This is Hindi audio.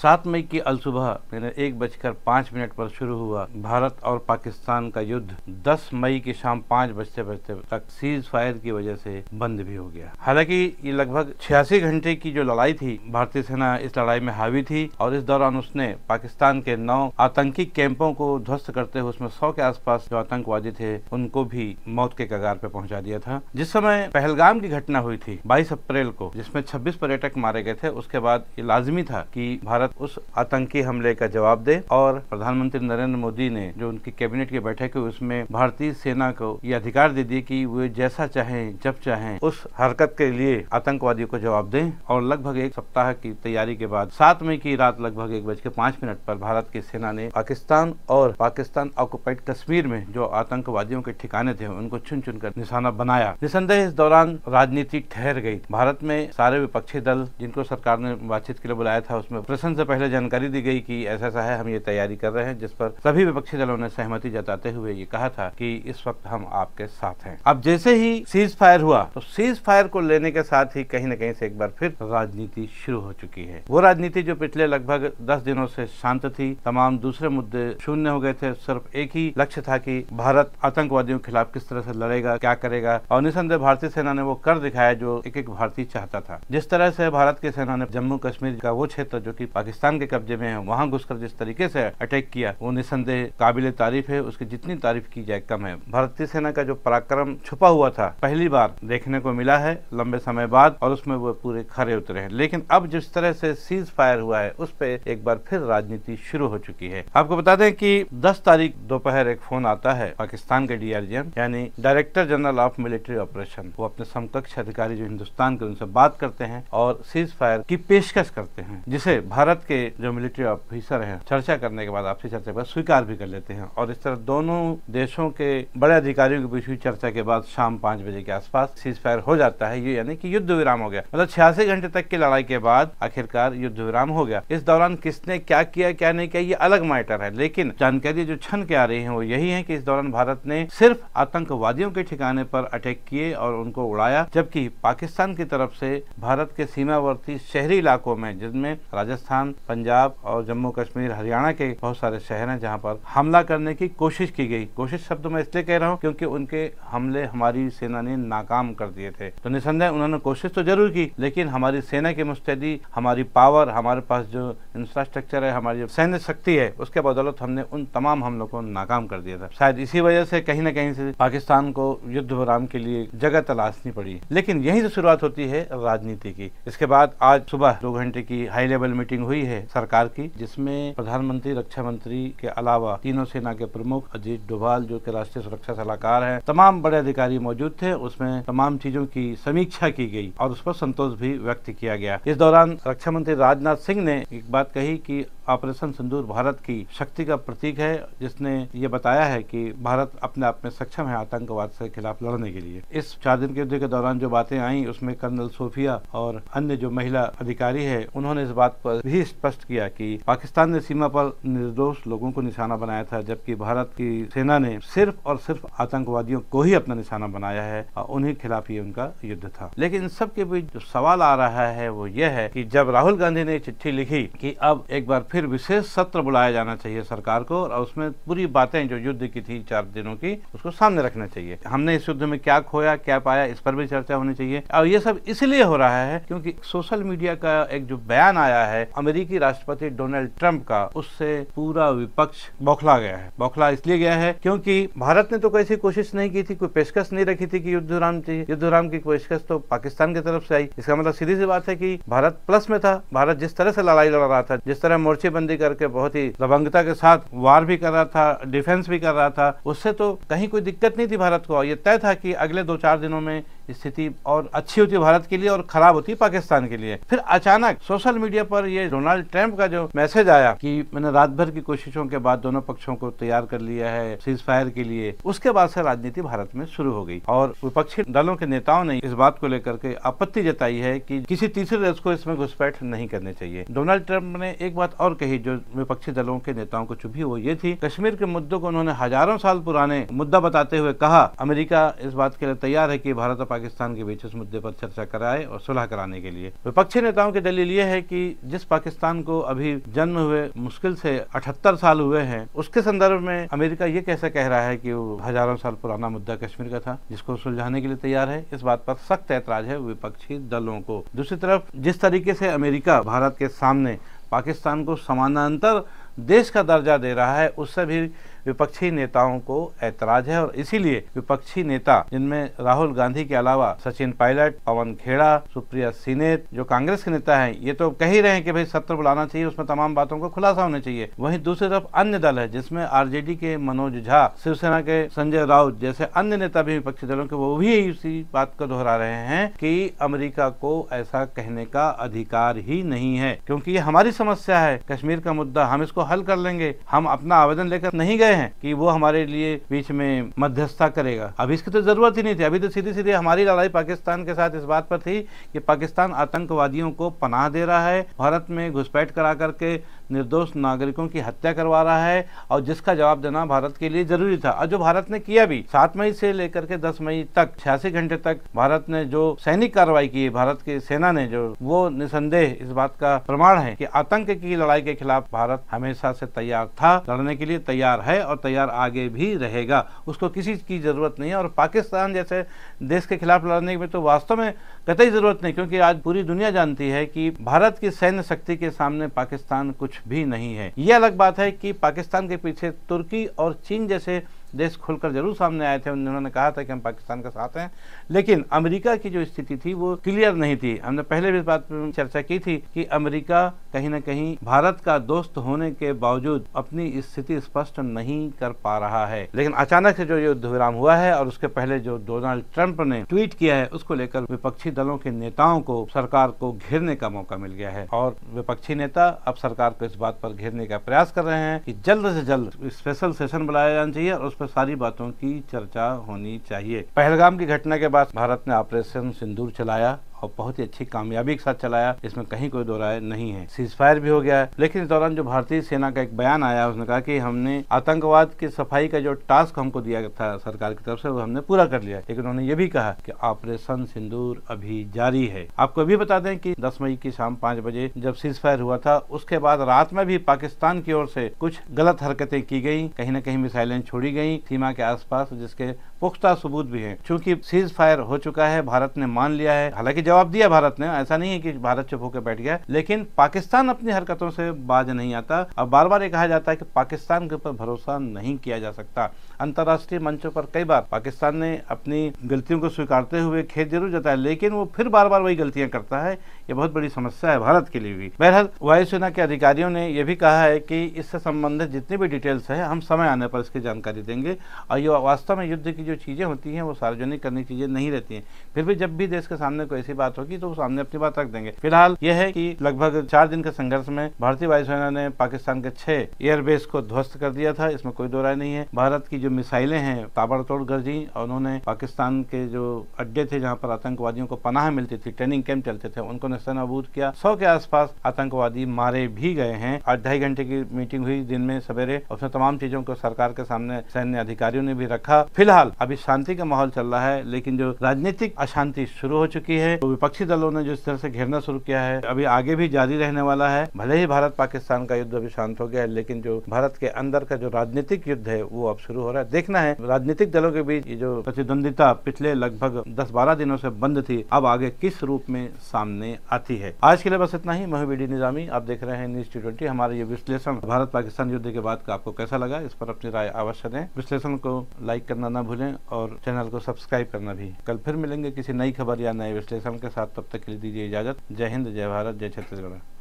7 मई की अलसुबह 1:05 पर शुरू हुआ भारत और पाकिस्तान का युद्ध 10 मई की शाम 5 बजते तक सीज फायर की वजह से बंद भी हो गया। हालांकि ये लगभग 86 घंटे की जो लड़ाई थी, भारतीय सेना इस लड़ाई में हावी थी और इस दौरान उसने पाकिस्तान के 9 आतंकी कैंपों को ध्वस्त करते हुए उसमें 100 के आसपास जो आतंकवादी थे उनको भी मौत के कगार पे पहुंचा दिया था। जिस समय पहलगाम की घटना हुई थी 22 अप्रैल को, जिसमें 26 पर्यटक मारे गए थे, उसके बाद ये लाजमी था कि भारत उस आतंकी हमले का जवाब दे और प्रधानमंत्री नरेंद्र मोदी ने जो उनकी कैबिनेट की बैठक हुई उसमें भारतीय सेना को ये अधिकार दे दिए कि वे जैसा चाहें जब चाहें उस हरकत के लिए आतंकवादियों को जवाब दें। और लगभग एक सप्ताह की तैयारी के बाद 7 मई की रात लगभग 1:05 पर भारत की सेना ने पाकिस्तान और पाकिस्तान ऑक्युपाइड कश्मीर में जो आतंकवादियों के ठिकाने थे उनको चुन चुनकर निशाना बनाया। निसंदेह इस दौरान राजनीति ठहर गई। भारत में सारे विपक्षी दल जिनको सरकार ने बातचीत के लिए बुलाया था उसमें प्रश्न से पहले जानकारी दी गई कि ऐसा ऐसा है, हम ये तैयारी कर रहे हैं, जिस पर सभी विपक्षी दलों ने सहमति जताते हुए ये कहा था कि इस वक्त हम आपके साथ हैं। अब जैसे ही सीज फायर हुआ तो सीज फायर को लेने के साथ ही कहीं न कहीं से एक बार फिर राजनीति शुरू हो चुकी है। वो राजनीति जो पिछले लगभग 10 दिनों से शांत थी, तमाम दूसरे मुद्दे शून्य हो गए थे, सिर्फ एक ही लक्ष्य था कि भारत आतंकवादियों के खिलाफ किस तरह से लड़ेगा, क्या करेगा। और निसंदेह भारतीय सेना ने वो कर दिखाया जो एक एक भारतीय चाहता था। जिस तरह से भारत की सेना ने जम्मू कश्मीर का वो क्षेत्र जो कि पाकिस्तान के कब्जे में है वहां घुसकर जिस तरीके से अटैक किया वो निसंदेह काबिले तारीफ है। उसकी जितनी तारीफ की जाए कम है। भारतीय सेना का जो पराक्रम छुपा हुआ था पहली बार देखने को मिला है लंबे समय बाद और उसमें वो पूरे खरे उतरे हैं। लेकिन अब जिस तरह से सीज फायर हुआ है उस पे एक बार फिर राजनीति शुरू हो चुकी है। आपको बता दें कि 10 तारीख दोपहर एक फोन आता है पाकिस्तान के DRGM यानी director general of military operation. वो अपने समकक्ष अधिकारी जो हिंदुस्तान के उनसे बात करते हैं और सीज फायर की पेशकश करते हैं, जिसे भारत के जो मिलिट्री ऑफिसर हैं चर्चा करने के बाद आपसी चर्चा के बाद स्वीकार भी कर लेते हैं। और इस तरह दोनों देशों के बड़े अधिकारियों के बीच हुई चर्चा के बाद शाम 5 बजे के आसपास सीज फायर हो जाता है। ये यानी कि युद्ध विराम हो गया। मतलब 86 घंटे तक की लड़ाई के बाद आखिरकार युद्ध विराम हो गया। इस दौरान किसने क्या किया क्या नहीं किया ये अलग मैटर है, लेकिन जानकारी जो छन के आ रही है वो यही है कि इस दौरान भारत ने सिर्फ आतंकवादियों के ठिकाने पर अटैक किए और उनको उड़ाया, जबकि पाकिस्तान की तरफ से भारत के सीमावर्ती शहरी इलाकों में जिनमें राजस्थान, पंजाब और जम्मू कश्मीर, हरियाणा के बहुत सारे शहर हैं जहां पर हमला करने की कोशिश की गई। कोशिश शब्द मैं इसलिए कह रहा हूं क्योंकि उनके हमले हमारी सेना ने नाकाम कर दिए थे। तो निसंदेह उन्होंने कोशिश तो जरूर की, लेकिन हमारी सेना की मुस्तैदी, हमारी पावर, हमारे पास जो इंफ्रास्ट्रक्चर है, हमारी जो सैन्य शक्ति है, उसके बदौलत हमने उन तमाम हमलों को नाकाम कर दिया था। शायद इसी वजह से कहीं न कहीं से पाकिस्तान को युद्ध विराम के लिए जगह तलाशनी पड़ी। लेकिन यहीं से शुरुआत होती है राजनीति की। इसके बाद आज सुबह 2 घंटे की हाई लेवल मीटिंग हुई है सरकार की, जिसमें प्रधानमंत्री, रक्षा मंत्री के अलावा तीनों सेना के प्रमुख, अजीत डोभाल जो कि राष्ट्रीय सुरक्षा सलाहकार हैं, तमाम बड़े अधिकारी मौजूद थे। उसमें तमाम चीजों की समीक्षा की गई और उस पर संतोष भी व्यक्त किया गया। इस दौरान रक्षा मंत्री राजनाथ सिंह ने एक बात कही कि ऑपरेशन सिंदूर भारत की शक्ति का प्रतीक है, जिसने ये बताया है कि भारत अपने आप में सक्षम है आतंकवाद के खिलाफ लड़ने के लिए। इस 4 दिन के युद्ध के दौरान जो बातें आई उसमें कर्नल सोफिया और अन्य जो महिला अधिकारी है उन्होंने इस बात पर भी स्पष्ट किया कि पाकिस्तान ने सीमा पर निर्दोष लोगों को निशाना बनाया था, जबकि भारत की सेना ने सिर्फ और सिर्फ आतंकवादियों को ही अपना निशाना बनाया है और उन्हीं के खिलाफ ही उनका युद्ध था। लेकिन इन सब के बीच जो सवाल आ रहा है वो यह है कि जब राहुल गांधी ने चिट्ठी लिखी कि अब एक बार फिर विशेष सत्र बुलाया जाना चाहिए सरकार को और उसमें पूरी बातें जो युद्ध की थी 4 दिनों की उसको सामने रखना चाहिए, हमने इस युद्ध में क्या खोया क्या पाया इस पर भी चर्चा होनी चाहिए। और ये सब इसलिए हो रहा है क्योंकि सोशल मीडिया का एक जो बयान आया है अमेरिकी राष्ट्रपति डोनाल्ड ट्रंप का, उससे पूरा विपक्ष बौखला गया है। बौखला इसलिए गया है क्योंकि भारत ने तो कोई ऐसी कोशिश नहीं की थी, कोई पेशकश नहीं रखी थी कि युद्ध विराम चाहिए। युद्ध विराम की पेशकश तो पाकिस्तान की तरफ से आई। इसका मतलब सीधी सी बात है कि भारत प्लस में था। भारत जिस तरह से लड़ाई लड़ रहा था, जिस तरह मोर्चेबंदी करके बहुत ही दबंगता के साथ वार भी कर रहा था, डिफेंस भी कर रहा था, उससे तो कहीं कोई दिक्कत नहीं थी भारत को। ये तय था कि अगले 2-4 दिनों में स्थिति और अच्छी होती भारत के लिए और खराब होती पाकिस्तान के लिए। फिर अचानक सोशल मीडिया पर ये डोनाल्ड ट्रंप का जो मैसेज आया कि मैंने रात भर की कोशिशों के बाद दोनों पक्षों को तैयार कर लिया है सीज फायर के लिए, उसके बाद से राजनीति भारत में शुरू हो गई और विपक्षी दलों के नेताओं ने इस बात को लेकर के आपत्ति जताई है कि किसी तीसरे देश को इसमें घुसपैठ नहीं करनी चाहिए। डोनाल्ड ट्रंप ने एक बात और कही जो विपक्षी दलों के नेताओं को चुभी, वो ये थी कश्मीर के मुद्दों को उन्होंने हजारों साल पुराने मुद्दा बताते हुए कहा अमेरिका इस बात के लिए तैयार है कि भारत और पाकिस्तान के बीच उस मुद्दे पर चर्चा कराए और सुलह कराने के लिए। विपक्षी नेताओं की दलील यह है कि जिस पाकिस्तान को अभी जन्म हुए मुश्किल से 78 साल हुए हैं, उसके संदर्भ में अमेरिका ये कैसे कह रहा है कि वो हजारों साल पुराना मुद्दा कश्मीर का था जिसको सुलझाने के लिए तैयार है। इस बात पर सख्त ऐतराज है विपक्षी दलों को। दूसरी तरफ जिस तरीके से अमेरिका भारत के सामने पाकिस्तान को समानांतर देश का दर्जा दे रहा है, उससे भी विपक्षी नेताओं को ऐतराज है। और इसीलिए विपक्षी नेता जिनमें राहुल गांधी के अलावा सचिन पायलट, पवन खेड़ा, सुप्रिया सीनेत जो कांग्रेस के नेता हैं, ये तो कह ही रहे हैं कि भाई सत्र बुलाना चाहिए, उसमें तमाम बातों को खुलासा होना चाहिए। वहीं दूसरी तरफ अन्य दल है जिसमें आरजेडी के मनोज झा, शिवसेना के संजय राउत जैसे अन्य नेता भी विपक्षी दलों के, वो भी इसी बात को दोहरा रहे हैं कि अमेरिका को ऐसा कहने का अधिकार ही नहीं है, क्योंकि ये हमारी समस्या है, कश्मीर का मुद्दा, हम इसको हल कर लेंगे। हम अपना आवेदन लेकर नहीं गए हैं कि वो हमारे लिए बीच में मध्यस्थता करेगा। अभी इसकी तो जरूरत ही नहीं थी। अभी तो सीधी सीधी हमारी लड़ाई पाकिस्तान के साथ इस बात पर थी कि पाकिस्तान आतंकवादियों को पनाह दे रहा है, भारत में घुसपैठ करा करके निर्दोष नागरिकों की हत्या करवा रहा है, और जिसका जवाब देना भारत के लिए जरूरी था। और जो भारत ने किया भी, 7 मई से लेकर के 10 मई तक 86 घंटे तक भारत ने जो सैनिक कार्रवाई की, भारत की सेना ने जो, वो निसंदेह इस बात का प्रमाण है कि आतंक की लड़ाई के खिलाफ भारत हमेशा से तैयार था, लड़ने के लिए तैयार है और तैयार आगे भी रहेगा। उसको किसी की जरूरत नहीं है। और पाकिस्तान जैसे देश के खिलाफ लड़ने में तो वास्तव में कतई जरूरत नहीं, क्योंकि आज पूरी दुनिया जानती है कि भारत की सैन्य शक्ति के सामने पाकिस्तान कुछ भी नहीं है। यह अलग बात है कि पाकिस्तान के पीछे तुर्की और चीन जैसे देश खुलकर जरूर सामने आए थे, उन्होंने कहा था कि हम पाकिस्तान के साथ हैं, लेकिन अमेरिका की जो स्थिति थी वो क्लियर नहीं थी। हमने पहले भी इस बात पर चर्चा की थी कि अमेरिका कहीं न कहीं भारत का दोस्त होने के बावजूद अपनी स्थिति स्पष्ट नहीं कर पा रहा है। लेकिन अचानक से जो युद्ध विराम हुआ है और उसके पहले जो डोनाल्ड ट्रंप ने ट्वीट किया है, उसको लेकर विपक्षी दलों के नेताओं को सरकार को घेरने का मौका मिल गया है। और विपक्षी नेता अब सरकार को इस बात पर घेरने का प्रयास कर रहे हैं कि जल्द से जल्द स्पेशल सेशन बुलाया जाना चाहिए और उस पर सारी बातों की चर्चा होनी चाहिए। पहलगाम की घटना के बाद भारत ने ऑपरेशन सिंदूर चलाया और बहुत ही अच्छी कामयाबी के साथ चलाया, इसमें कहीं कोई दो राय नहीं है। सीज फायर भी हो गया है, लेकिन इस दौरान जो भारतीय सेना का एक बयान आया, उसने कहा कि हमने आतंकवाद की सफाई का जो टास्क हमको दिया था सरकार की तरफ से, वो हमने पूरा कर लिया। लेकिन उन्होंने ये भी कहा कि ऑपरेशन सिंदूर अभी जारी है। आपको अभी बता दें कि 10 मई की शाम 5 बजे जब सीज फायर हुआ था, उसके बाद रात में भी पाकिस्तान की ओर से कुछ गलत हरकतें की गई, कहीं न कहीं मिसाइलें छोड़ी गई सीमा के आसपास, जिसके पुख्ता सबूत भी हैं। चूंकि सीज फायर हो चुका है, भारत ने मान लिया है, हालांकि जवाब दिया भारत ने, ऐसा नहीं है कि भारत चुप होकर बैठ गया, लेकिन पाकिस्तान अपनी हरकतों से बाज नहीं आता। अब बार बार ये कहा जाता है कि पाकिस्तान के ऊपर भरोसा नहीं किया जा सकता। अंतर्राष्ट्रीय मंचों पर कई बार पाकिस्तान ने अपनी गलतियों को स्वीकारते हुए खेद जरूर जताया, लेकिन वो फिर बार बार वही गलतियां करता है। ये बहुत बड़ी समस्या है भारत के लिए भी। बहरहाल वायुसेना के अधिकारियों ने यह भी कहा है कि इससे संबंधित जितनी भी डिटेल्स है, हम समय आने पर इसकी जानकारी देंगे। और ये वास्तव में युद्ध की जो चीजें होती हैं वो सार्वजनिक करने की चीजें नहीं रहती हैं। फिर भी जब भी देश के सामने कोई ऐसी बात होगी तो वो सामने अपनी बात रख देंगे। फिलहाल यह है कि लगभग 4 दिन के संघर्ष में भारतीय वायुसेना ने पाकिस्तान के 6 एयरबेस को ध्वस्त कर दिया था, इसमें कोई दो राय नहीं है। भारत की जो मिसाइलें हैं ताबड़तोड़ गरजी, और उन्होंने पाकिस्तान के जो अड्डे थे जहां पर आतंकवादियों को पनाह मिलती थी, ट्रेनिंग कैंप चलते थे, उनको नेस्तनाबूद किया। 100 के आसपास आतंकवादी मारे भी गए हैं। 2.5 घंटे की मीटिंग हुई दिन में सवेरे, उसमें तमाम चीजों को सरकार के सामने सैन्य अधिकारियों ने भी रखा। फिलहाल अभी शांति का माहौल चल रहा है, लेकिन जो राजनीतिक अशांति शुरू हो चुकी है, तो विपक्षी दलों ने जिस तरह से घेरना शुरू किया है, अभी आगे भी जारी रहने वाला है। भले ही भारत पाकिस्तान का युद्ध अभी शांत हो गया है, लेकिन जो भारत के अंदर का जो राजनीतिक युद्ध है वो अब शुरू हो रहा है। देखना है राजनीतिक दलों के बीच ये जो प्रतिद्वंदिता पिछले लगभग 10-12 दिनों से बंद थी, अब आगे किस रूप में सामने आती है। आज के लिए बस इतना ही। मैं हूं बीडी निजामी, आप देख रहे हैं न्यूज़ T20। हमारा ये विश्लेषण भारत पाकिस्तान युद्ध के बाद का आपको कैसा लगा, इस पर अपनी राय अवश्य दें। विश्लेषण को लाइक करना ना भूलें और चैनल को सब्सक्राइब करना भी। कल फिर मिलेंगे किसी नई खबर या नए विश्लेषण के साथ, तब तक के लिए दीजिए इजाजत। जय हिंद, जय भारत, जय छत्तीसगढ़।